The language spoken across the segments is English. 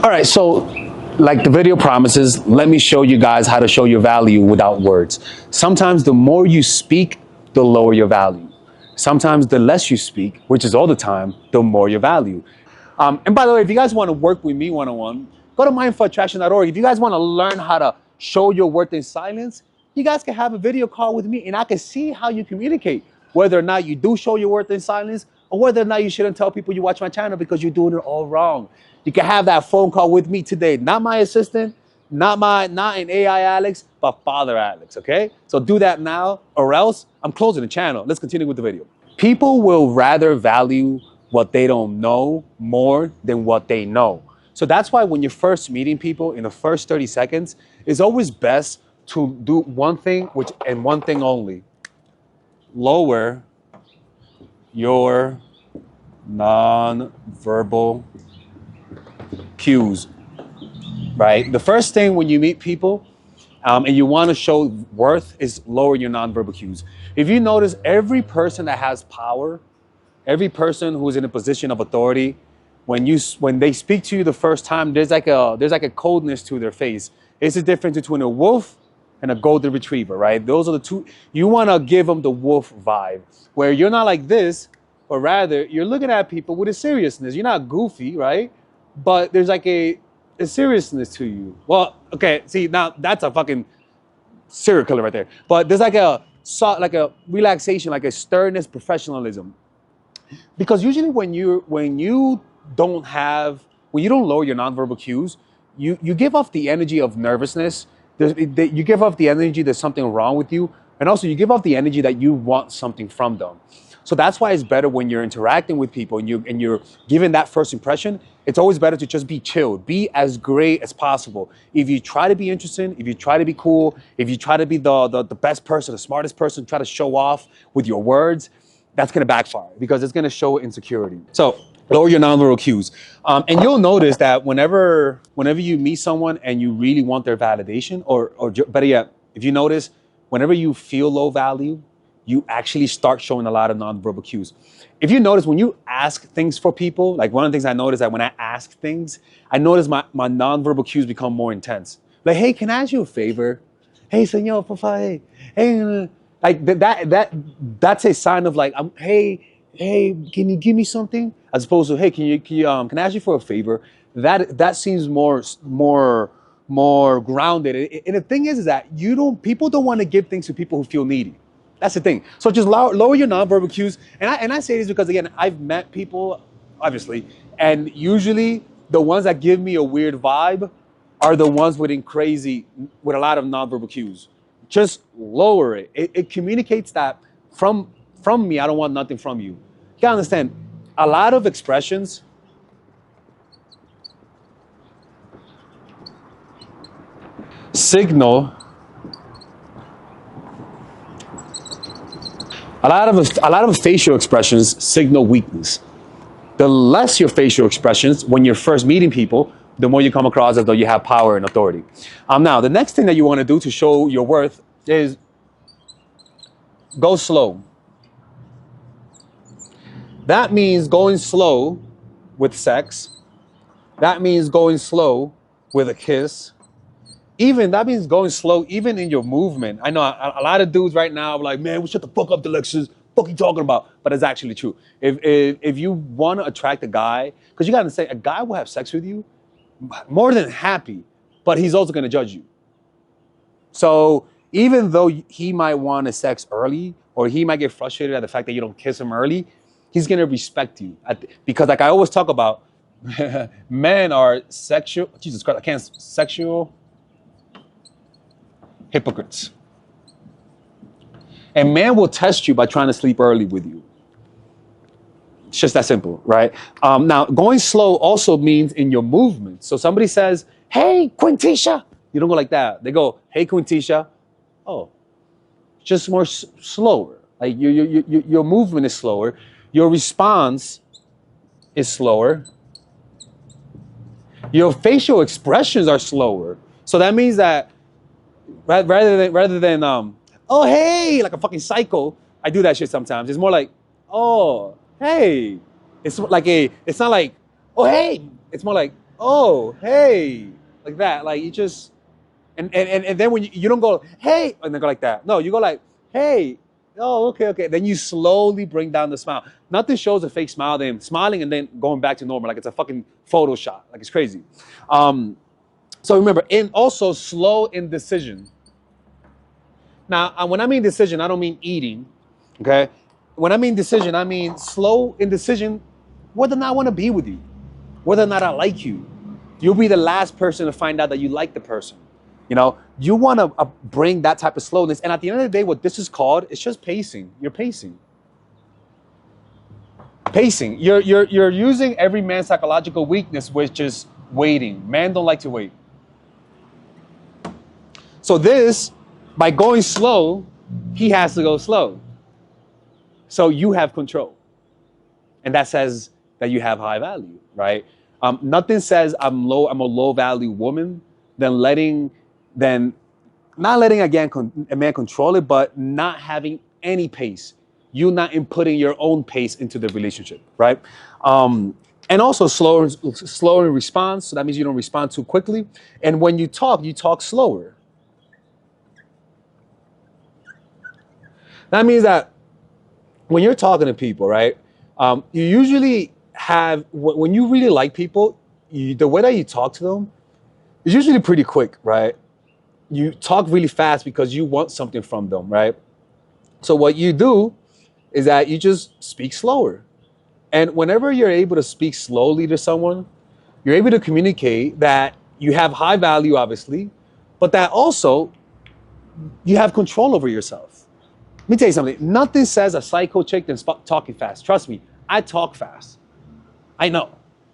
All right, so like the video promises, let me show you guys how to show your value without words. Sometimes the more you speak, the lower your value. Sometimes the less you speak, which is all the time, the more your value. And by the way, if you guys want to work with me one-on-one, go to mindforattraction.org. If you guys want to learn how to show your worth in silence, you guys can have a video call with me and I can see how you communicate, whether or not you do show your worth in silence or whether or not you shouldn't tell people you watch my channel because you're doing it all wrong. You can have that phone call with me today. Not my assistant, not an AI Alex, but Father Alex, okay? So do that now or else I'm closing the channel. Let's continue with the video. People will rather value what they don't know more than what they know. So that's why when you're first meeting people in the first 30 seconds, it's always best to do one thing and one thing only. Lower your non-verbal cues, right? The first thing when you meet people and you want to show worth is lower your non-verbal cues. If you notice, every person that has power, every person who's in a position of authority, when they speak to you the first time, there's like a coldness to their face. It's the difference between a wolf and a golden retriever, right? Those are the two. You want to give them the wolf vibe, where you're not like this, but rather you're looking at people with a seriousness. You're not goofy, right? But there's like a seriousness to you. Well, okay, see, now that's a fucking serial killer right there. But there's like a relaxation, like a sternness, professionalism. Because usually when you don't lower your nonverbal cues, you give off the energy of nervousness. You give off the energy there's something wrong with you, and also you give off the energy that you want something from them. So that's why it's better when you're interacting with people and you're giving that first impression. It's always better to just be chilled, be as great as possible. If you try to be interesting, if you try to be cool, if you try to be the best person, the smartest person, try to show off with your words, that's going to backfire because it's going to show insecurity. So lower your nonverbal cues. And you'll notice that whenever you meet someone and you really want their validation, or better yet, if you notice, whenever you feel low value, you actually start showing a lot of nonverbal cues. If you notice, when you ask things for people, like one of the things I notice that when I ask things, I notice my nonverbal cues become more intense. Like, hey, can I ask you a favor? Hey, señor, por favor. Hey, like that's a sign of like, hey, can you give me something? As opposed to, hey, can I ask you for a favor? That seems more grounded. And the thing is that people don't want to give things to people who feel needy. That's the thing. So just lower your nonverbal cues. And I say this because, again, I've met people, obviously, and usually the ones that give me a weird vibe are the ones with a lot of nonverbal cues. Just lower it. It communicates that from me, I don't want nothing from you. You gotta understand, a lot of expressions signal a lot of facial expressions signal weakness. The less your facial expressions when you're first meeting people, the more you come across as though you have power and authority. Now, the next thing that you want to do to show your worth is go slow. That means going slow with sex. That means going slow with a kiss. That means going slow even in your movement. I know a lot of dudes right now are like, man, shut the fuck up, Delexus. What are you talking about? But it's actually true. If you want to attract a guy, because you got to say, a guy will have sex with you more than happy, but he's also going to judge you. So even though he might want to sex early, or he might get frustrated at the fact that you don't kiss him early, he's going to respect you. Because like I always talk about, men are sexual hypocrites. And man will test you by trying to sleep early with you. It's just that simple, right? Now, going slow also means in your movements. So somebody says, hey, Quintisha. You don't go like that. They go, hey, Quintisha. Oh, just more slower. Like your movement is slower. Your response is slower. Your facial expressions are slower. So that means that rather than oh, hey, like a fucking psycho, I do that shit sometimes. It's more like, oh, hey. It's not like, oh, hey. It's more like, oh, hey, like that. Like you just, and then when you don't go, hey, and then go like that. No, you go like, hey, oh, okay, okay. Then you slowly bring down the smile. Nothing shows a fake smile, then smiling and then going back to normal. Like it's a fucking photo shot. Like it's crazy. So remember, and also slow indecision. Now, when I mean decision, I don't mean eating. Okay. When I mean decision, I mean slow indecision whether or not I want to be with you, whether or not I like you. You'll be the last person to find out that you like the person. You know, you want to bring that type of slowness. And at the end of the day, what this is called, it's just pacing. You're pacing. Pacing. You're using every man's psychological weakness, which is waiting. Men don't like to wait. So this, by going slow, he has to go slow. So you have control. And that says that you have high value, right? Nothing says I'm a low value woman than not letting a man control it, but not having any pace. You not inputting your own pace into the relationship, right? And also slower in response. So that means you don't respond too quickly. And when you talk slower. That means that when you're talking to people, right? You usually have, when you really like people, the way that you talk to them is usually pretty quick, right? You talk really fast because you want something from them, right? So what you do is that you just speak slower. And whenever you're able to speak slowly to someone, you're able to communicate that you have high value, obviously, but that also you have control over yourself. Let me tell you something. Nothing says a psycho chick than talking fast. Trust me, I talk fast. I know,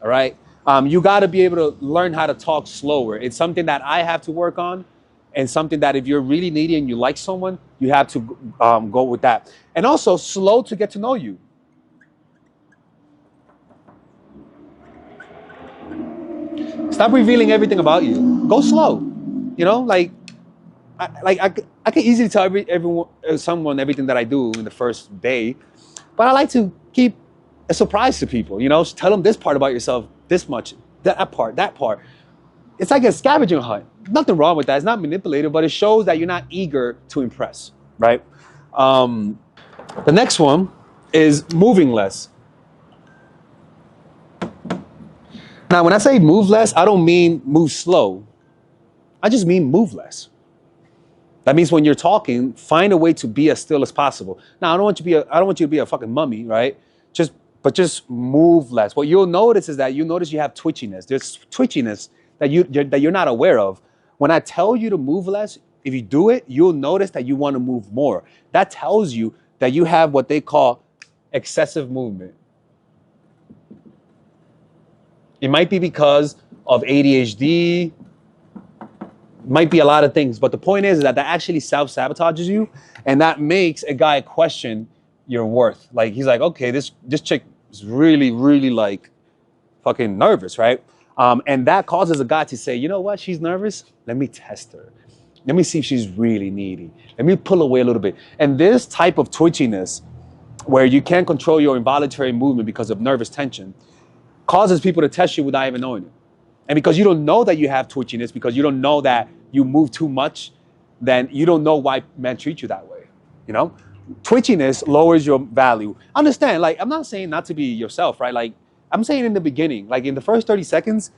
all right? You got to be able to learn how to talk slower. It's something that I have to work on, and something that if you're really needy and you like someone, you have to go with that. And also slow to get to know you. Stop revealing everything about you. Go slow. You know, I can easily tell someone everything that I do in the first day, but I like to keep a surprise to people. You know, tell them this part about yourself, this much, that part, that part. It's like a scavenger hunt. Nothing wrong with that. It's not manipulative, but it shows that you're not eager to impress, right? The next one is moving less. Now, when I say move less, I don't mean move slow. I just mean move less. That means when you're talking, find a way to be as still as possible. Now, I don't want you to be a fucking mummy, right? Just move less. What you'll notice is that you have twitchiness. There's twitchiness that you're not aware of. When I tell you to move less, if you do it, you'll notice that you want to move more. That tells you that you have what they call excessive movement. It might be because of ADHD, might be a lot of things, but the point is that actually self-sabotages you, and that makes a guy question your worth. Like he's like, okay, this chick is really, really like fucking nervous, right? And that causes a guy to say, you know what, she's nervous. Let me test her. Let me see if she's really needy. Let me pull away a little bit. And this type of twitchiness, where you can't control your involuntary movement because of nervous tension, causes people to test you without even knowing it. And because you don't know that you have twitchiness, because you don't know that you move too much, then you don't know why men treat you that way. You know, twitchiness lowers your value. Understand? Like, I'm not saying not to be yourself, right? Like, I'm saying in the beginning, like in the first 30 seconds,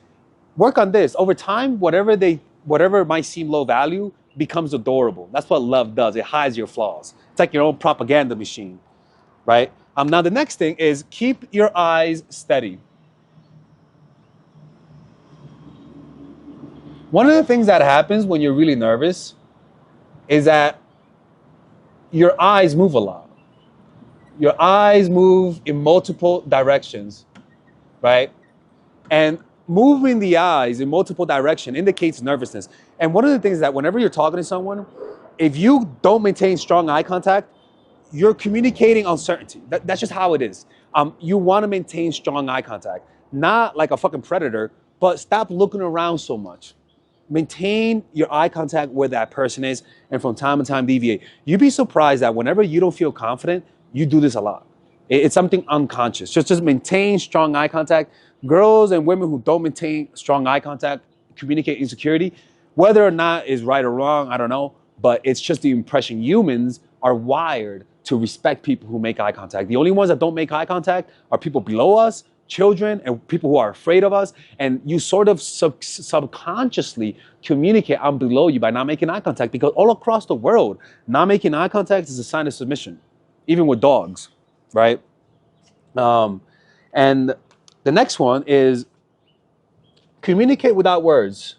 work on this. Over time, whatever might seem low value becomes adorable. That's what love does. It hides your flaws. It's like your own propaganda machine, right? Now the next thing is keep your eyes steady. One of the things that happens when you're really nervous is that your eyes move a lot. Your eyes move in multiple directions, right? And moving the eyes in multiple directions indicates nervousness. And one of the things is that whenever you're talking to someone, if you don't maintain strong eye contact, you're communicating uncertainty. That's just how it is. You want to maintain strong eye contact, not like a fucking predator, but stop looking around so much. Maintain your eye contact where that person is, and from time to time deviate. You'd be surprised that whenever you don't feel confident, you do this a lot. It's something unconscious. Just maintain strong eye contact. Girls and women who don't maintain strong eye contact communicate insecurity. Whether or not is right or wrong, I don't know. But it's just the impression humans are wired to respect people who make eye contact. The only ones that don't make eye contact are people below us, children, and people who are afraid of us. And you sort of subconsciously communicate, I'm below you, by not making eye contact, because all across the world, not making eye contact is a sign of submission, even with dogs, right? And the next one is communicate without words.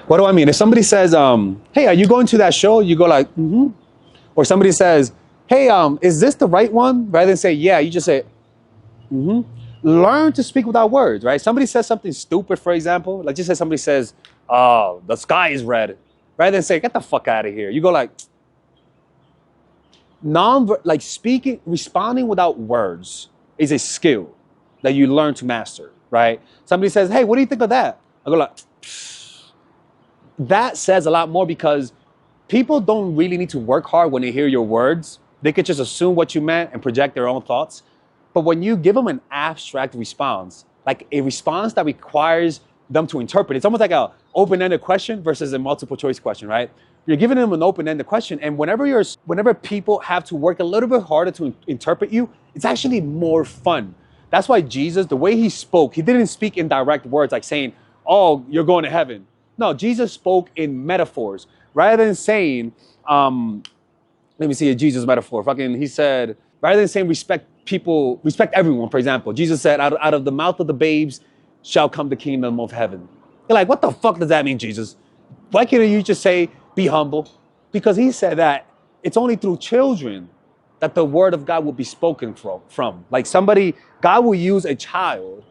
What do I mean? If somebody says, hey, are you going to that show? You go like, mm-hmm. Or somebody says, hey, is this the right one? Rather than say, yeah, you just say, mm-hmm. Learn to speak without words, right? Somebody says something stupid, for example. Like just say somebody says, oh, the sky is red. Rather than say, get the fuck out of here. You go like, like speaking, responding without words is a skill that you learn to master, right? Somebody says, hey, what do you think of that? I go like, that says a lot more, because people don't really need to work hard when they hear your words. They could just assume what you meant and project their own thoughts. But when you give them an abstract response, like a response that requires them to interpret, it's almost like an open-ended question versus a multiple choice question, right? You're giving them an open-ended question, and whenever people have to work a little bit harder to interpret you, it's actually more fun. That's why Jesus, the way he spoke, he didn't speak in direct words like saying, oh, you're going to heaven. No, Jesus spoke in metaphors. Rather than saying, let me see a Jesus metaphor. He said, rather than saying respect people, respect everyone, for example, Jesus said, out of the mouth of the babes shall come the kingdom of heaven. You're like, what the fuck does that mean, Jesus? Why can't you just say, be humble? Because he said that it's only through children that the word of God will be spoken from. Like God will use a child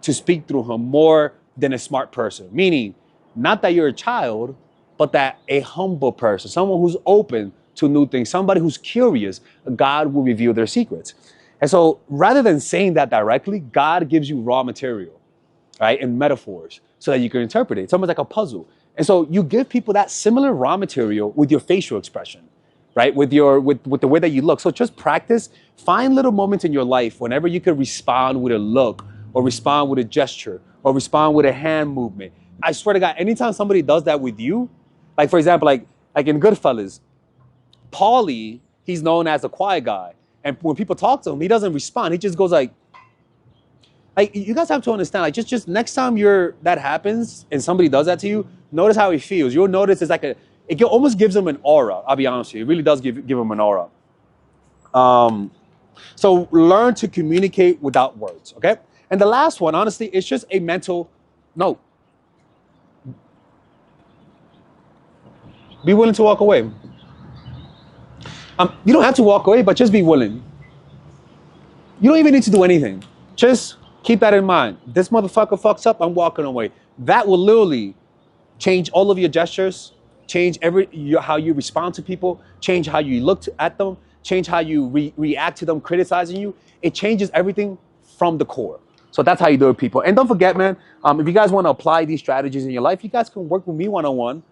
to speak through him more than a smart person. Meaning, not that you're a child, but that a humble person, someone who's open to new things, somebody who's curious, God will reveal their secrets. And so rather than saying that directly, God gives you raw material, right, and metaphors so that you can interpret it. It's almost like a puzzle. And so you give people that similar raw material with your facial expression, right, with the way that you look. So just practice. Find little moments in your life whenever you can respond with a look, or respond with a gesture, or respond with a hand movement. I swear to God, anytime somebody does that with you, like for example, like in Goodfellas, Paulie, he's known as a quiet guy. And when people talk to him, he doesn't respond. He just goes like you guys have to understand, like just next time that happens and somebody does that to you, notice how he feels. You'll notice it's like it almost gives him an aura. I'll be honest with you. It really does give him an aura. So learn to communicate without words, okay? And the last one, honestly, it's just a mental note. Be willing to walk away. You don't have to walk away, but just be willing. You don't even need to do anything. Just keep that in mind. This motherfucker fucks up, I'm walking away. That will literally change all of your gestures, change how you respond to people, change how you look at them, change how you react to them criticizing you. It changes everything from the core. So that's how you do it, people. And don't forget, man, if you guys want to apply these strategies in your life, you guys can work with me one-on-one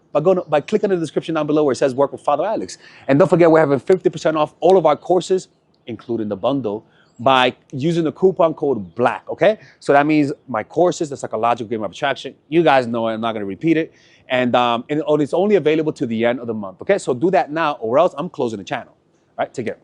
by clicking the description down below where it says work with Father Alex. And don't forget, we're having 50% off all of our courses, including the bundle, by using the coupon code BLACK, okay? So that means my courses, the psychological game of attraction, you guys know it, I'm not going to repeat it. And it's only available to the end of the month, okay? So do that now, or else I'm closing the channel. All right, take care.